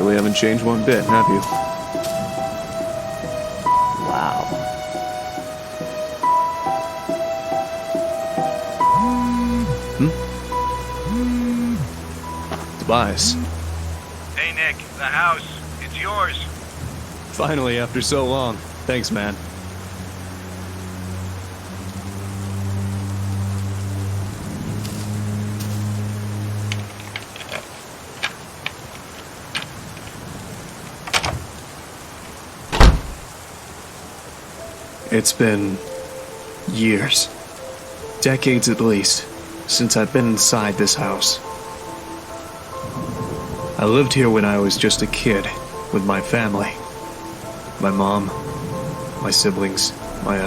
Really haven't changed one bit, have you? Wow. Tobias. Hey Nick, the house. It's yours. Finally, after so long. Thanks, man. It's been years, decades at least, since I've been inside this house. I lived here when I was just a kid with my family. My mom, my siblings, my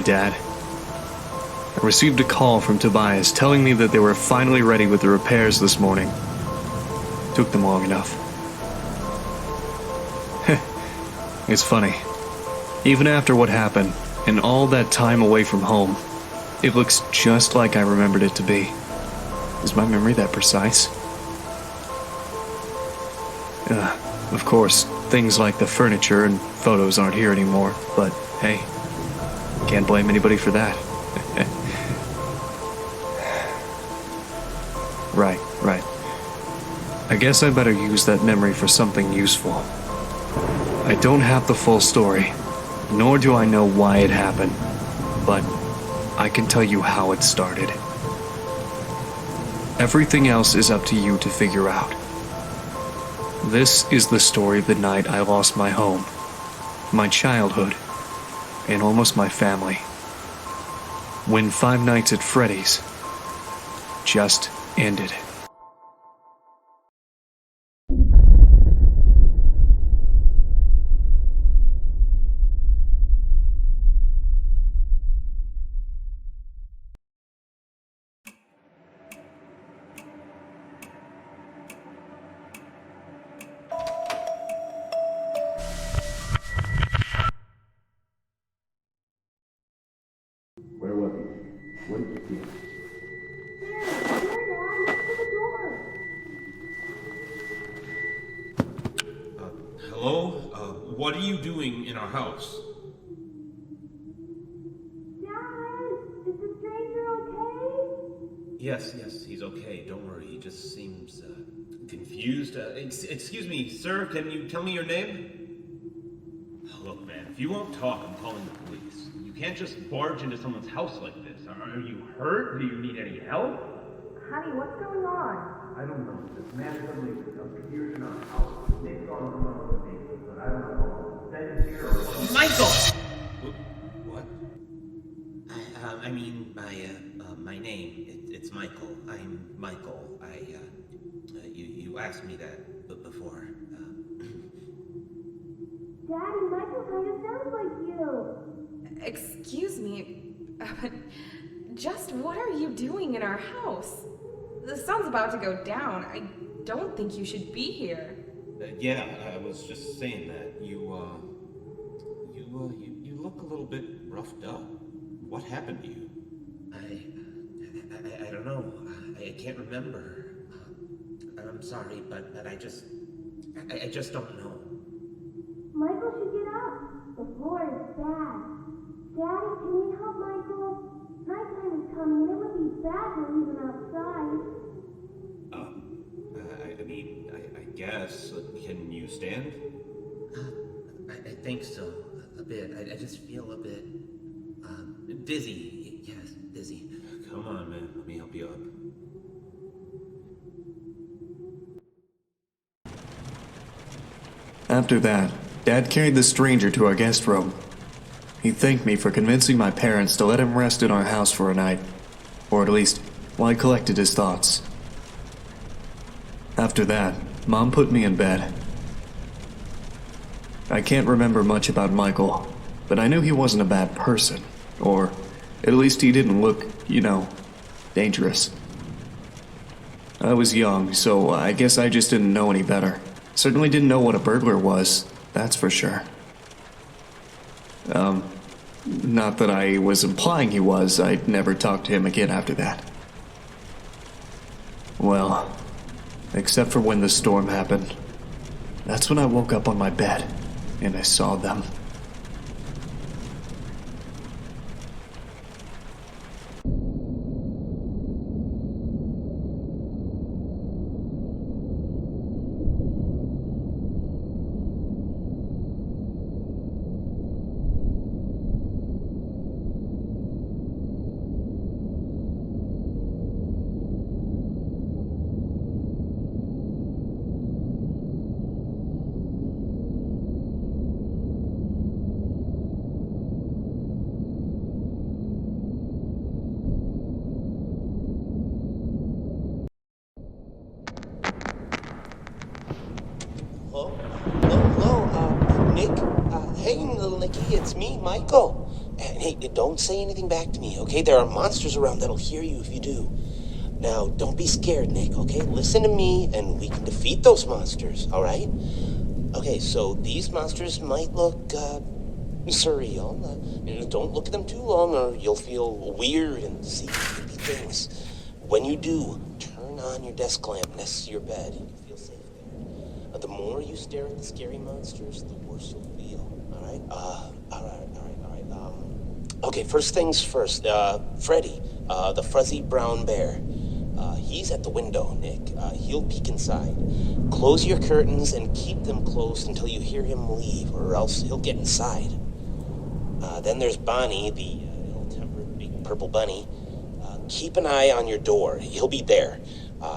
dad. I received a call from Tobias telling me that they were finally ready with the repairs this morning. Took them long enough. It's funny. Even after what happened, and all that time away from home, it looks just like I remembered it to be. Is my memory that precise? Of course, things like the furniture and photos aren't here anymore, but hey, can't blame anybody for that. Right. I guess I better use that memory for something useful. I don't have the full story, nor do I know why it happened, but I can tell you how it started. Everything else is up to you to figure out. This is the story of the night I lost my home, my childhood, and almost my family. When Five Nights at Freddy's just ended. Where was he? What did you see? Hello? What are you doing in our house? Dad, is the stranger okay? Yes, he's okay. Don't worry. He just seems, confused. Excuse me, sir, can you tell me your name? Look, man, if you won't talk, I'm calling the police. You can't just barge into someone's house like this. Are you hurt? Do you need any help? Honey, what's going on? I don't know. This man suddenly appeared in our house. Nick thought it was one of the neighbors, but I don't know. Then here or Michael! What? My name, it's Michael. I'm Michael. You asked me that before. Daddy, Michael kind of sounds like you. Excuse me, just what are you doing in our house? The sun's about to go down. I don't think you should be here. Yeah, I was just saying that. You look a little bit roughed up. What happened to you? I don't know. I can't remember. I'm sorry, but I just don't know. Michael should get up. The floor is bad. Daddy, can we help Michael? Nighttime is coming and it would be bad to leave him outside. I guess. Can you stand? I think so. A bit. I just feel a bit, dizzy. Yes, dizzy. Come on, man. Let me help you up. After that, Dad carried the stranger to our guest room. He thanked me for convincing my parents to let him rest in our house for a night, or at least while he collected his thoughts. After that, Mom put me in bed. I can't remember much about Michael, but I knew he wasn't a bad person, or at least he didn't look, dangerous. I was young, so I guess I just didn't know any better. Certainly didn't know what a burglar was, that's for sure. Not that I was implying he was. I'd never talked to him again after that. Well, except for when the storm happened. That's when I woke up on my bed, and I saw them. Hello? Hello, Nick? Hey, little Nicky, it's me, Michael. And hey, don't say anything back to me, okay? There are monsters around that'll hear you if you do. Now, don't be scared, Nick, okay? Listen to me, and we can defeat those monsters, all right? Okay, so these monsters might look, surreal. Don't look at them too long, or you'll feel weird and see creepy things. When you do, turn on your desk lamp next to your bed, and you feel safe there. The more you stare at the scary monsters, the worse you'll feel. All right? All right. Okay, first things first. Freddy, the fuzzy brown bear. He's at the window, Nick. He'll peek inside. Close your curtains and keep them closed until you hear him leave, or else he'll get inside. Then there's Bonnie, the ill-tempered big purple bunny. Keep an eye on your door. He'll be there.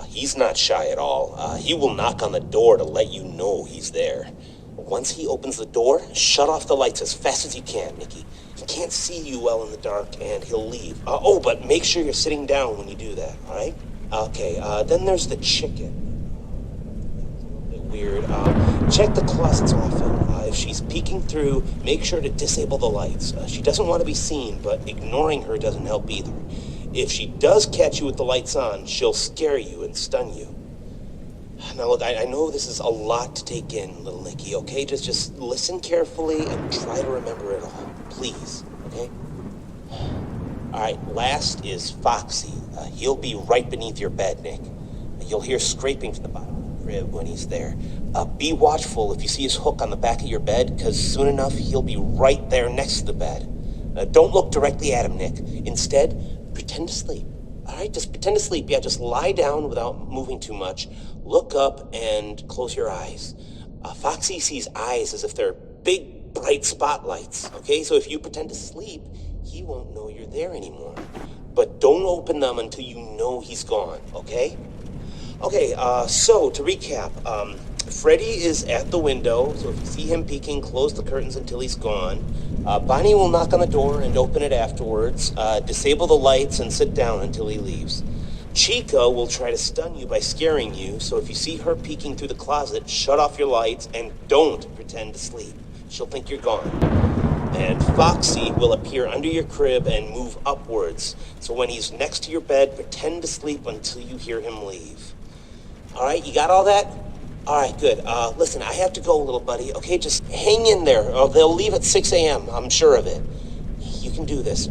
He's not shy at all. He will knock on the door to let you know he's there. Once he opens the door, shut off the lights as fast as you can, Nicky. He can't see you well in the dark, and he'll leave. But make sure you're sitting down when you do that, all right? Okay, then there's the chicken. A bit weird. Check the closets often. If she's peeking through, make sure to disable the lights. She doesn't want to be seen, but ignoring her doesn't help either. If she does catch you with the lights on, she'll scare you and stun you. Now look, I know this is a lot to take in, little Nicky, okay? Just listen carefully and try to remember it all. Please, okay? Alright, last is Foxy. He'll be right beneath your bed, Nick. You'll hear scraping from the bottom of the crib when he's there. Be watchful if you see his hook on the back of your bed, because soon enough he'll be right there next to the bed. Don't look directly at him, Nick. Instead, pretend to sleep. Alright, just pretend to sleep. Yeah, just lie down without moving too much. Look up and close your eyes. Foxy sees eyes as if they're big, bright spotlights, okay? So if you pretend to sleep, he won't know you're there anymore. But don't open them until you know he's gone, okay? Okay, so to recap, Freddy is at the window, so if you see him peeking, close the curtains until he's gone. Bonnie will knock on the door and open it afterwards. Disable the lights and sit down until he leaves. Chica will try to stun you by scaring you, so if you see her peeking through the closet, shut off your lights and don't pretend to sleep. She'll think you're gone. And Foxy will appear under your crib and move upwards, so when he's next to your bed, pretend to sleep until you hear him leave. Alright, you got all that? Alright, good. Listen, I have to go, little buddy, okay? Just hang in there, or they'll leave at 6 a.m., I'm sure of it. You can do this.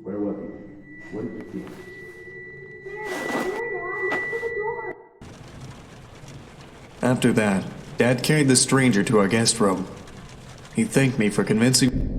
Where was he? What did you see? There, Dad, look for the door. After that, Dad carried the stranger to our guest room. He thanked me for convincing